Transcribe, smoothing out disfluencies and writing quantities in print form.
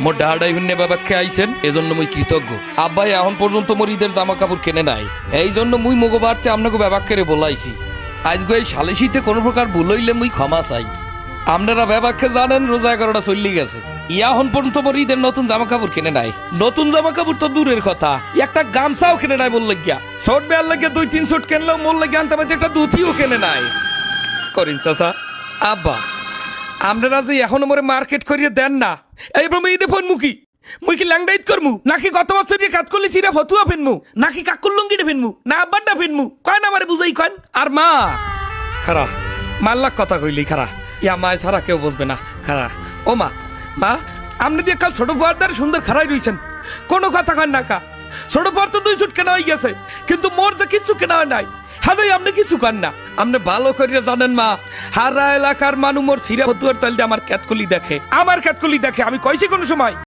মোর ডাহাডাই হুন্নে বাবাকে আইছেন এজন্য মুই কৃতজ্ঞ। আব্বাই এখন পর্যন্ত মোর ঈদের জামা কাপড় কেনে নাই, এই জন্য মুই মগো বাড়তে আপনাকে বাবাকে বলাইছি। আজকে এই সালিশিতে কোনো প্রকার ভুল হইলে মুই ক্ষমা চাই। আপনারা বাবাকে জানেন রোজা 11টা চল্লি গেছে, এখন পর্যন্ত মোর ঈদের নতুন জামা কাপড় কেনে নাই। নতুন জামা কাপড় তো দূরের কথা, একটা গামছাও কেনে নাই বললে গিয়া। শর্ট বেয়ার লাগে 2-3 শর্ট কেনলেও মোর লাগে আনতে পারতে একটা দুথিও কেনে নাই। করিম চাচা, আব্বা আপনারা যে এখনো মোরে মার্কেট করিয়ে দেন না, এইবার মুই ঈদে ফোন মুখী মুই কি ল্যাংডাইত করমু, নাকি গত বছর যে কাজ করলি সিরা ফতুয়া ফেনমু, নাকি কাকুর লুঙ্গিটা ফেনমু, না আব্বারটা ফেনমু, কয় না আমারে বুঝাই কন। আর মা খারা মাল্লাক কথা কইলি খারা, ইয়া মায় ছাড়া কেউ বুঝবে না খারা। ও মা, মা আপনি দিয়ে কাল ছোট ফুয়ারদার সুন্দর খারাই রইছেন, কোনো কথা কন না কা। ছোট ফুয়ার তো 2 সুট কেনা হয়ে গেছে, কিন্তু মোর যে কিছু কেনা হয় নাই, হাদাই আপনি কিছু কন না। আপনি ভালো করিয়া জানেন মা, হারা এলাকার মানুষ মোর সিরা ফতুয়ার তাল দিয়ে আমার ক্যাতকলি দেখে, আমার ক্যাতকলি দেখে। আমি কইছি কোন সময়